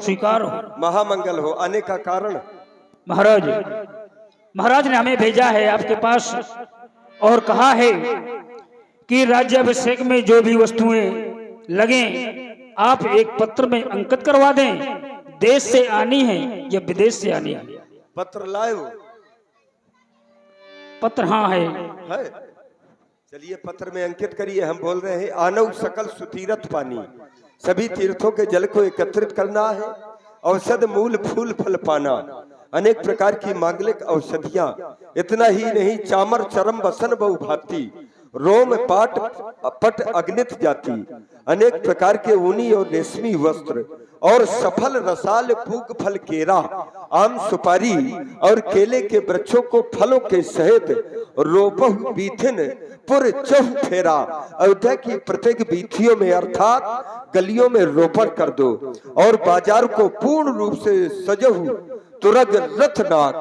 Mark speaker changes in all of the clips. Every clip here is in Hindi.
Speaker 1: स्वीकार हो,
Speaker 2: महामंगल हो। आने का कारण?
Speaker 1: महाराज, महाराज ने हमें भेजा है आपके पास और कहा है कि राज्याभिषेक में जो भी वस्तुएं लगे आप एक पत्र में अंकित करवा दें। देश से आनी है या विदेश से आनी है?
Speaker 2: पत्र लाए हो?
Speaker 1: पत्र हाँ है।
Speaker 2: चलिए पत्र में अंकित करिए। हम बोल रहे हैं आनव सकल सुतीरथ पानी, सभी तीर्थों के जल को एकत्रित करना है। औषध मूल फूल फल पाना, अनेक प्रकार की मांगलिक औषधियां, इतना ही नहीं चामर चरम बसन बहु भाती, रोम पाट पट अग्नित जाति, अनेक प्रकार के ऊनी और रेशमी वस्त्र और सफल रसाल फूग फल केरा, आम सुपारी और केले के वृक्षों को फलों के सहित रोपहु बीथिन पुर चौह फेरा। अयोध्या की प्रत्येक बीथियों में अर्थात गलियों में रोपण कर दो और बाजार को पूर्ण रूप से सजहु तुरग रथनाक।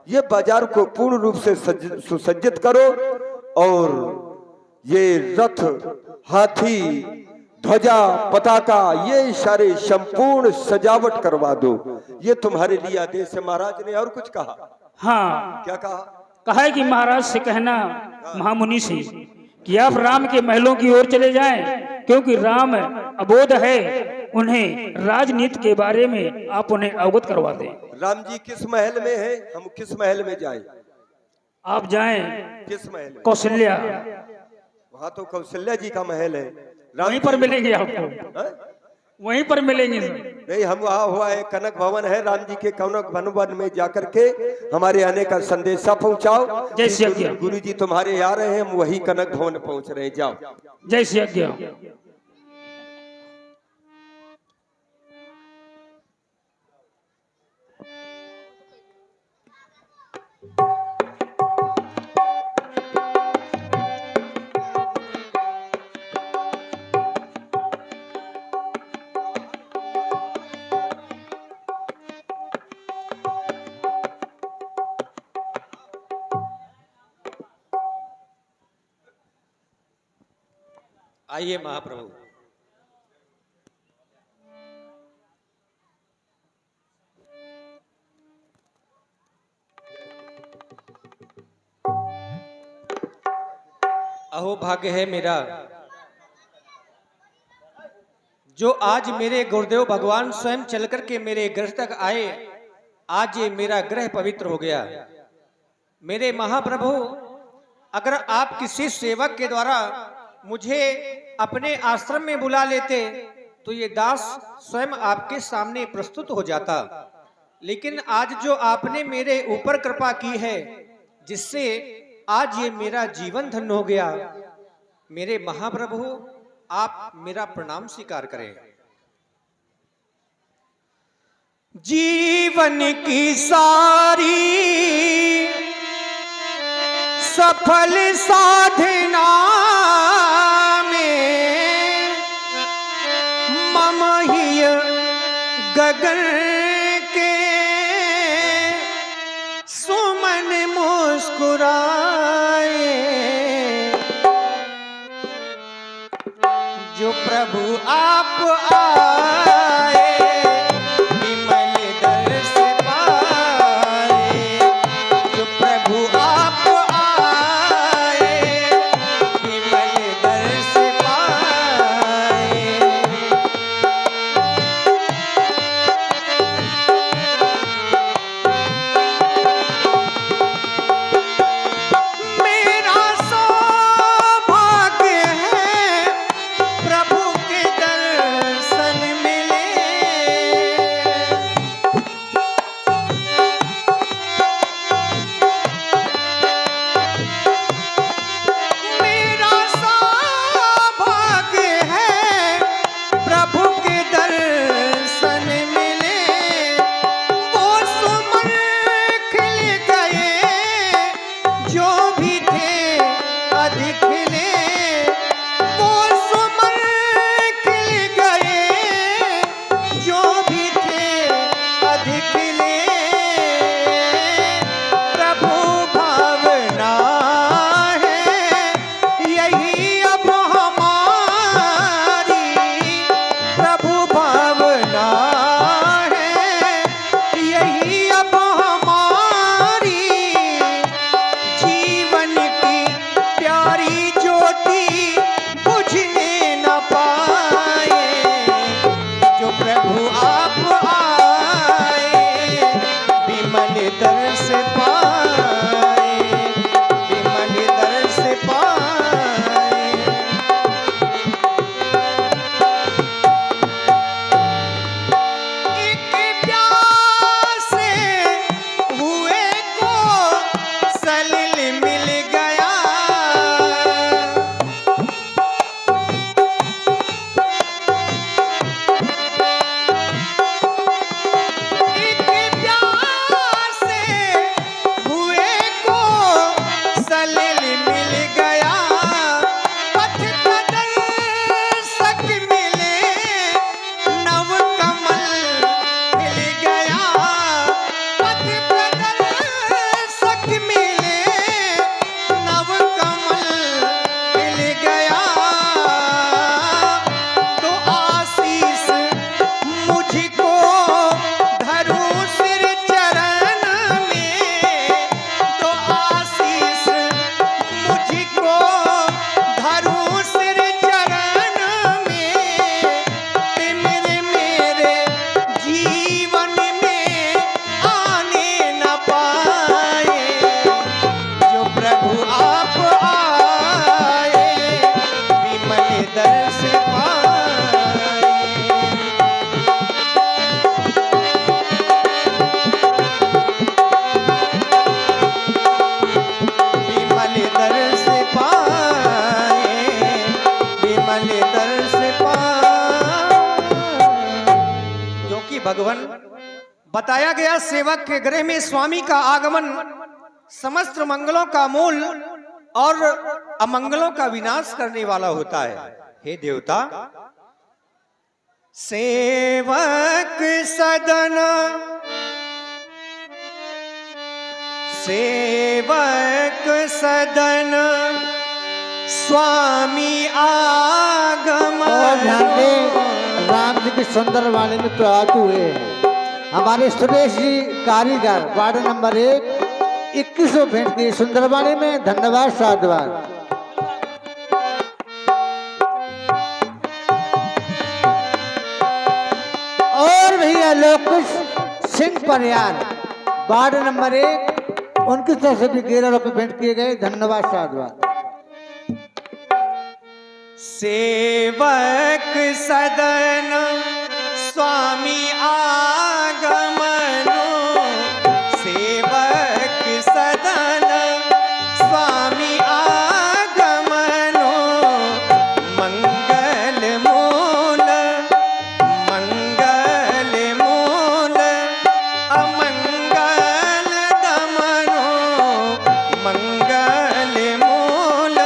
Speaker 2: ये बाजार को पूर्ण रूप से सुसज्जित करो और ये रथ, हाथी, ध्वजा, पताका, ये सारे संपूर्ण सजावट करवा दो। ये तुम्हारे लिए आदेश है। महाराज ने और कुछ कहा?
Speaker 1: हाँ,
Speaker 2: क्या कहा?
Speaker 1: कहा है कि महाराज से कहना महामुनि से कि आप राम के महलों की ओर चले जाएं, क्योंकि राम अबोध है। उन्हें राजनीति के बारे में आप उन्हें अवगत करवा दें।
Speaker 2: राम जी किस महल में है? हम किस महल में जाएं?
Speaker 1: आप जाएं
Speaker 2: किस महल में?
Speaker 1: कौशल्या।
Speaker 2: वहां तो कौशल्या जी का महल है।
Speaker 1: वहीं पर मिलेंगे आपको। वहीं पर मिलेंगे सर।
Speaker 2: नहीं, हम वहाँ हुआ है कनक भवन है, राम जी के कनक भवन में जाकर के हमारे आने का संदेशा पहुंचाओ।
Speaker 1: जय श्री आज्ञा।
Speaker 2: गुरु जी तुम्हारे आ रहे हैं, हम वही कनक भवन पहुंच रहे हैं। जाओ।
Speaker 1: जय श्री आज्ञा।
Speaker 3: आइए महाप्रभु। अहो भाग्य है मेरा जो आज मेरे गुरुदेव भगवान स्वयं चलकर के मेरे गृह तक आए। आज ये मेरा गृह पवित्र हो गया। मेरे महाप्रभु, अगर आप किसी सेवक के द्वारा मुझे अपने आश्रम में बुला लेते तो ये दास स्वयं आपके सामने प्रस्तुत हो जाता। लेकिन आज जो आपने मेरे ऊपर कृपा की है, जिससे आज ये मेरा जीवन धन्य हो गया, मेरे महाप्रभु आप मेरा प्रणाम स्वीकार करें। जीवन की सारी सफल साधना में मम ही गगन के सुमन मुस्कुराए। जो प्रभु आप आए विमल दर्श पाए। जो प्रभु आप आए विमल दर्श पाए। मेरा सौभाग्य है प्रभु के दर्शन मिले। भगवान, बताया गया सेवक के गृह में स्वामी का आगमन समस्त मंगलों का मूल और अमंगलों का विनाश करने वाला होता है। हे देवता, सेवक सदन, सेवक सदन स्वामी आगमन।
Speaker 4: और ध्यान दें, राम जी की सुंदर वाणी में प्रयात हुए हैं हमारे सुरेश जी कारीगर, वार्ड नंबर 1, 2100 भेंट की सुंदरवाणी में। धन्यवाद, साधुवाद। और भैया लोकेश सिंह परियार, वार्ड नंबर 1, उनकी तरफ से भी 11 रुपये भेंट किए गए। धन्यवाद, साधुवाद।
Speaker 3: सेवक सदन स्वामी आगमनो, सेवक सदन स्वामी आगमनो, मंगल मूल, मंगल मूल, अमंगल दमनो, मंगल मूल।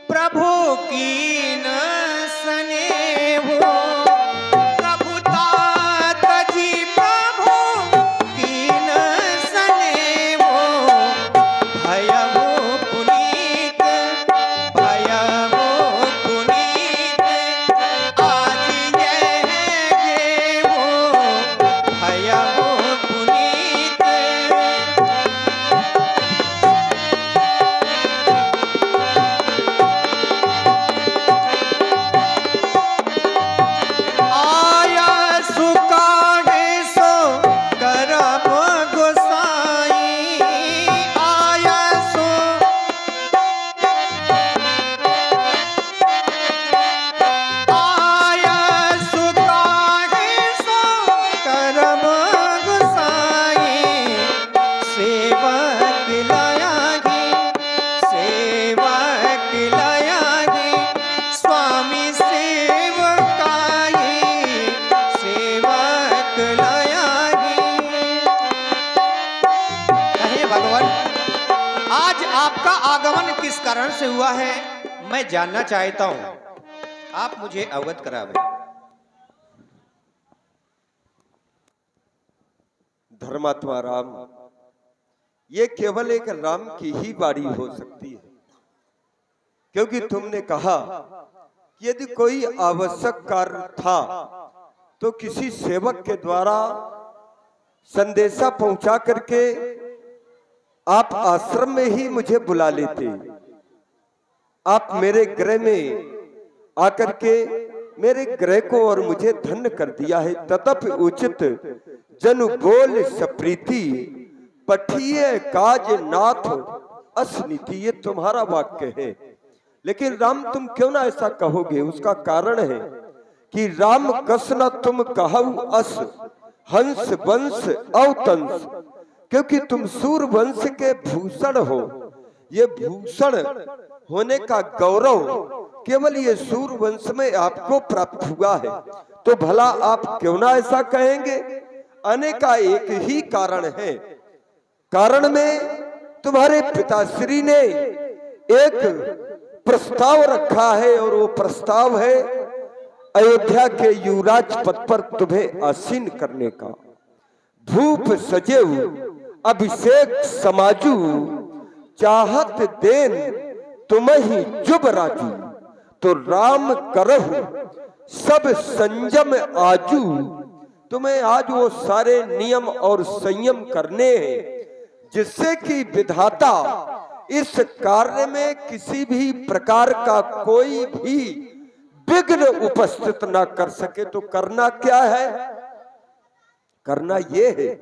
Speaker 3: प्रभु की न स्नेहो, प्रभुतात जी प्रभु की न स्नेहो, भयहु पुनीत, भयहु पुनीत, आज यह गेहो, भयहु पुनीत। आज आपका आगमन किस कारण से हुआ है मैं जानना चाहता हूं, आप मुझे अवगत करावें।
Speaker 2: धर्मात्मा राम, ये केवल एक राम की ही वाणी हो सकती है, क्योंकि तुमने कहा कि यदि कोई आवश्यक कार्य था तो किसी सेवक के द्वारा संदेशा पहुंचा करके आप आश्रम में ही मुझे बुला लेते। आप मेरे गृह में आकर के मेरे गृह को और मुझे धन्य कर दिया है। ततप उचित जन बोल सप्रीति, पठिए काज नाथ असनीति, ये तुम्हारा वाक्य है। लेकिन राम तुम क्यों ना ऐसा कहोगे? उसका कारण है कि राम कस न तुम कहु अस, हंस वंश अवतंस, क्योंकि तुम सूर वंश के भूषण हो। ये भूषण होने का गौरव केवल ये सूर वंश में आपको प्राप्त हुआ है, तो भला आप क्यों ना ऐसा कहेंगे? अनेका एक ही कारण है। कारण में तुम्हारे पिताश्री ने एक प्रस्ताव रखा है, और वो प्रस्ताव है अयोध्या के युवराज पद पर तुम्हें आसीन करने का। भूप सजेऊ अभिषेक समाजू, चाहत देन तुम्हि जुब राजू, तो राम करहु सब संयम आजू। तुम्हें आज वो सारे नियम और संयम करने हैं, जिससे कि विधाता इस कार्य में किसी भी प्रकार का कोई भी विघ्न उपस्थित ना कर सके। तो करना क्या है? करना ये है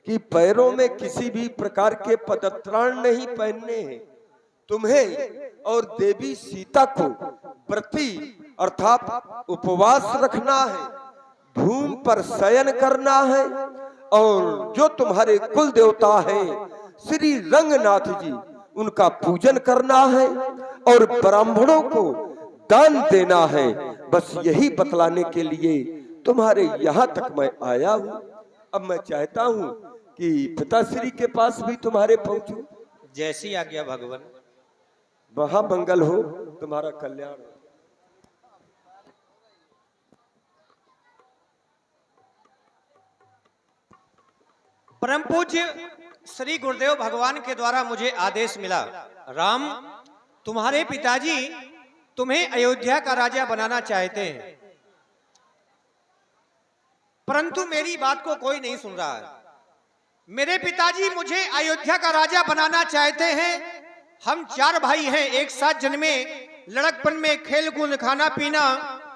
Speaker 2: कि पैरों में किसी भी प्रकार के पदत्राण नहीं पहनने हैं। तुम्हें और देवी सीता को व्रती अर्थात उपवास रखना है, भूमि पर शयन करना है, और जो तुम्हारे कुल देवता हैं श्री रंगनाथ जी, उनका पूजन करना है और ब्राह्मणों को दान देना है। बस यही बतलाने के लिए तुम्हारे यहाँ तक मैं आया हूँ। अब मैं चाहता हूँ कि पिताश्री के पास भी तुम्हारे पहुंचूं।
Speaker 3: जैसी आज्ञा भगवान।
Speaker 2: महामंगल हो, तुम्हारा कल्याण हो।
Speaker 3: परम पूज्य श्री गुरुदेव भगवान के द्वारा मुझे आदेश मिला, राम तुम्हारे पिताजी तुम्हें अयोध्या का राजा बनाना चाहते हैं, परंतु मेरी बात को कोई नहीं सुन रहा है। मेरे पिताजी मुझे अयोध्या का राजा बनाना चाहते हैं। हम 4 भाई हैं, एक साथ जन्मे, लड़कपन में खेल कूद खाना पीना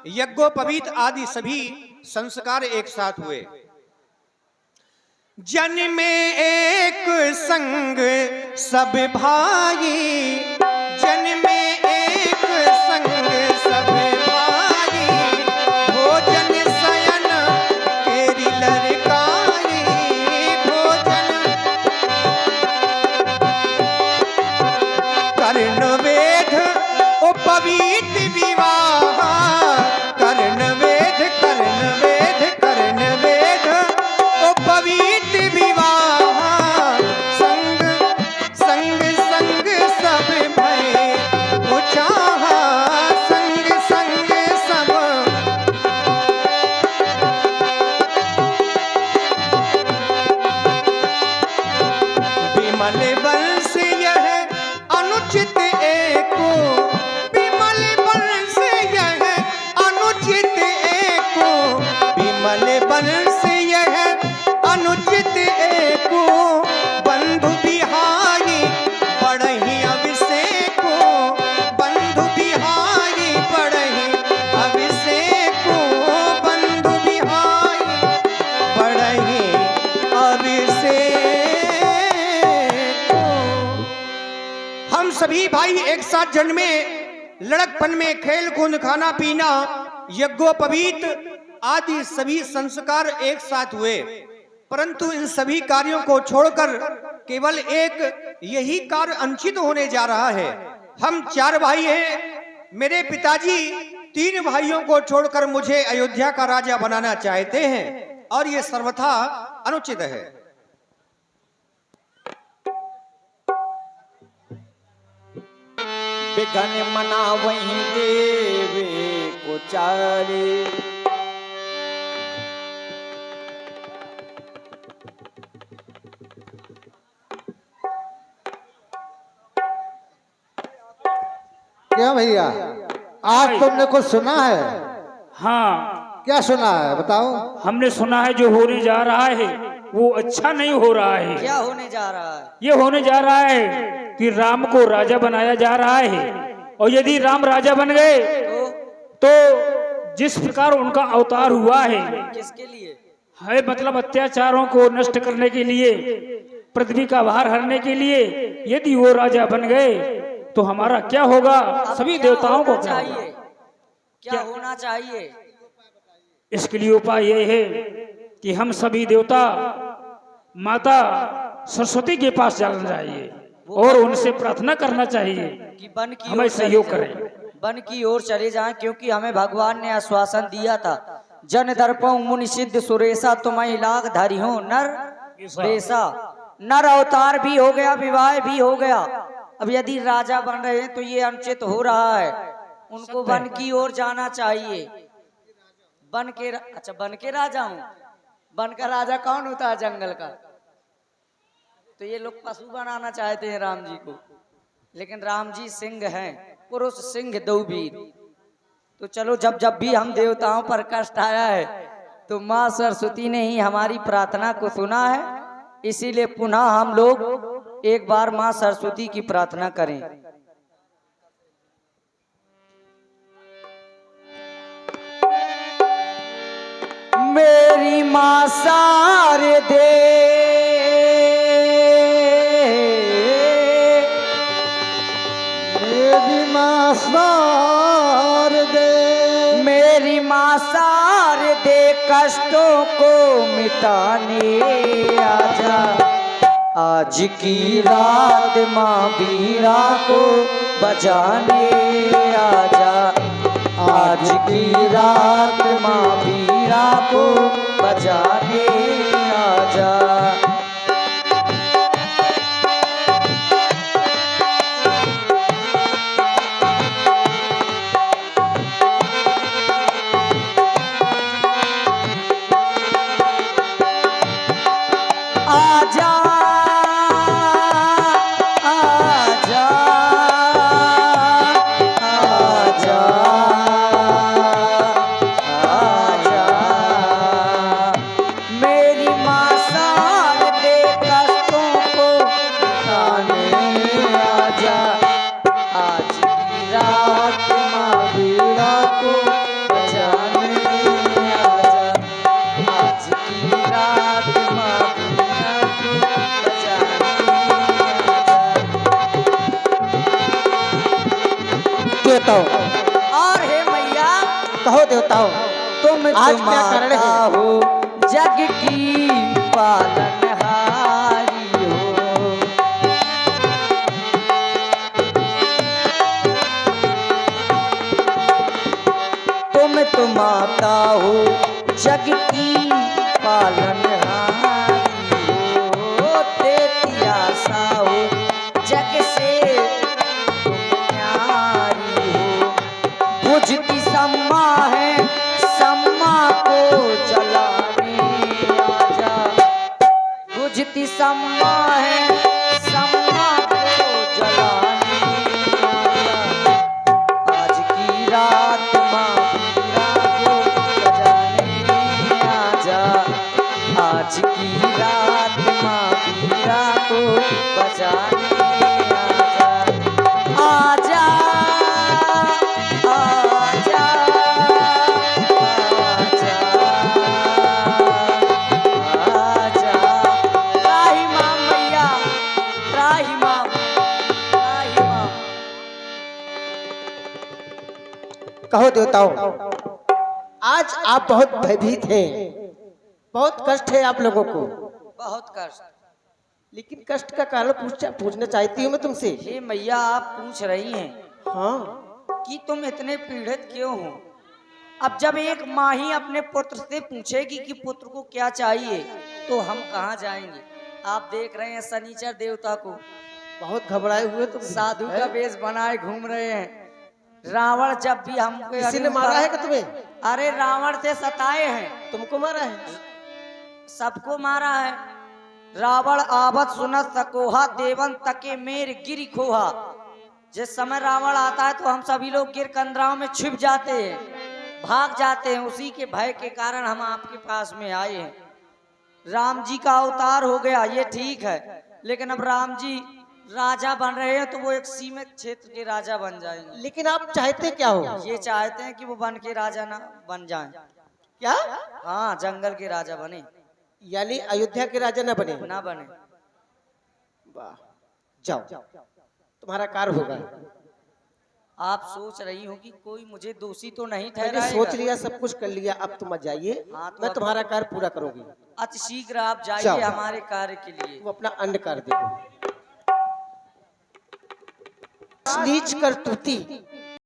Speaker 3: यज्ञोपवीत आदि सभी संस्कार एक साथ हुए। जन्मे एक संग सब भाई, जन्मे एक संग सब भाई, भोजन शयन केरी लड़काई, भोजन कर्ण वेद उपवीत विवाह, कर्ण वेद कर्ण वेद कर्ण वेद उपवीत विवाह, संग संग संग सब भय उचाहा, संग संग सब विमल वंश यह अनुचित एको, विमल वंश यह अनुचित एको, विमल वंश यह अनुचित एको, बंधु बिहारी बढ़ही अभिषेको, बंधु बिहारी बढ़ही अभिषेको, बंधु बिहारी बढ़ही अभिषेको। हम सभी भाई एक साथ जन्मे, लड़कपन में खेल कूद खाना पीना यज्ञोपवीत आदि सभी संस्कार एक साथ हुए, परंतु इन सभी कार्यों को छोड़कर केवल एक यही कार्य अनुचित होने जा रहा है। हम 4 भाई हैं, मेरे पिताजी 3 भाइयों को छोड़कर मुझे अयोध्या का राजा बनाना चाहते हैं और ये सर्वथा अनुचित है।
Speaker 5: बिघन मना वहीं देवे को चारे,
Speaker 4: क्या भैया, आज तुमने कुछ सुना है?
Speaker 1: हाँ,
Speaker 4: क्या सुना है बताओ।
Speaker 1: हमने सुना है जो होने जा रहा है वो अच्छा नहीं हो रहा है।
Speaker 5: क्या होने जा रहा है?
Speaker 1: ये होने जा रहा है कि राम को राजा बनाया जा रहा है, और यदि राम राजा बन गए तो जिस प्रकार उनका अवतार हुआ है,
Speaker 5: किसके लिए
Speaker 1: है मतलब अत्याचारों को नष्ट करने के लिए, पृथ्वी का भार हरने के लिए, यदि वो राजा बन गए तो हमारा क्या होगा? सभी देवताओं को क्या होगा?
Speaker 5: क्या होना चाहिए?
Speaker 1: इसके लिए उपाय ये है कि हम सभी देवता माता सरस्वती के पास जाना चाहिए और उनसे प्रार्थना करना चाहिए
Speaker 5: कि वन की
Speaker 1: हमें
Speaker 5: ओर
Speaker 1: सहयोग
Speaker 5: चले
Speaker 1: करें।
Speaker 5: जाएं। वन की ओर चले जाएं, क्योंकि हमें भगवान ने आश्वासन दिया था, जन दर्पो मुनि सिद्ध सुरेशा तुम्हें लाग धरी हो नर बेसा। नर अवतार भी हो गया, विवाह भी हो गया। अब यदि राजा बन रहे हैं तो ये अनुचित हो रहा है, उनको वन की ओर जाना चाहिए। अच्छा वन के राजा हूँ, वन का राजा कौन होता है? जंगल का। तो ये लोग पशु बनाना चाहते हैं राम जी को, लेकिन राम जी सिंह हैं, पुरुष सिंह दो वीर। तो चलो, जब जब भी हम देवताओं पर कष्ट आया है तो माँ सरस्वती ने ही हमारी प्रार्थना को सुना है, इसीलिए पुनः हम लोग एक बार माँ सरस्वती की प्रार्थना करें। मेरी माँ शारदे
Speaker 4: मेरी माँ शारदे,
Speaker 5: मेरी माँ शारदे कष्टों को मिटाने आजा। आज की रात माँ बीड़ा को बजाने आजा, आज की रात माँ बीड़ा को बजाने आजा। आजा आजा आजा आजा, मेरी माँ साल दे कष्टों को मिटाने आजा, आज की रात माँ बीड़ा को बजाने आजा, आज की रात माँ
Speaker 4: देवताओं,
Speaker 5: और हे मैया
Speaker 4: कहो देवताओं,
Speaker 5: तुम
Speaker 4: आज क्या कारण
Speaker 5: माता
Speaker 4: है?
Speaker 5: हो जग की पालनहारी हो, तुम तो माता हो जग की पालनहारी हो, देती आशा हो जग से तुम न्यारी हो, बुझती सम्मा है सम्मा को जलाने आजा, बुझती सम्मा है सम्मा को जलाने आजा, आज की रात माँ बीड़ा को बजाने आजा, आज की रात माँ बीड़ा को बजाने आजा, आजा आजा आजा आजा, त्राही माँ मैया, त्राही माँ, त्राही माँ।
Speaker 4: कहो देवताओं, आज आप बहुत भयभीत हैं, बहुत कष्ट है आप लोगों को,
Speaker 5: बहुत कष्ट।
Speaker 4: लेकिन कष्ट का कारण पूछना चाहती हूँ मैं तुमसे।
Speaker 5: हे मैया आप पूछ रही हैं
Speaker 4: हाँ,
Speaker 5: कि तुम इतने पीड़ित क्यों हो। अब जब एक माँ ही अपने पुत्र से पूछेगी कि पुत्र को क्या चाहिए तो हम कहाँ जाएंगे। आप देख रहे हैं शनिचर देवता को
Speaker 4: बहुत घबराए हुए तुम।
Speaker 5: साधु का वेश बनाए घूम रहे हैं। रावण जब भी हमको
Speaker 4: किसी ने मारा है कि तुम्हें?
Speaker 5: अरे रावण से सताए हैं।
Speaker 4: तुमको मारा है?
Speaker 5: सबको मारा है। रावण आवत सुनत सकोहा, देवन तके मेर गिर खोहा। जिस समय रावण आता है तो हम सभी लोग गिर कंदराओं में छिप जाते हैं, भाग जाते हैं। उसी के भय के कारण हम आपके पास में आए हैं। राम जी का अवतार हो गया ये ठीक है, लेकिन अब राम जी राजा बन रहे हैं तो वो एक सीमित क्षेत्र के राजा बन जाएंगे।
Speaker 4: लेकिन आप चाहते क्या हो?
Speaker 5: ये चाहते हैं कि वो वन के राजा ना बन जाएं।
Speaker 4: क्या?
Speaker 5: हाँ, जंगल के राजा बने,
Speaker 4: यानी अयोध्या के राजा न बने?
Speaker 5: ना बने।
Speaker 4: वाह, जाओ, तुम्हारा कार्य होगा।
Speaker 5: आप सोच रही हो कि कोई मुझे दोषी तो नहीं
Speaker 4: मैंने
Speaker 5: ठहराएगा।
Speaker 4: सोच लिया, सब कुछ कर लिया, अब तुम जाइए।
Speaker 5: हाँ, तो
Speaker 4: मैं
Speaker 5: अब-
Speaker 4: तुम्हारा कार्य पूरा करूंगी।
Speaker 5: अति शीघ्र आप जाइए
Speaker 4: जाओ।
Speaker 5: हमारे कार्य के लिए।
Speaker 4: तुम अपना अन्न कर देखो। नीच कर तूती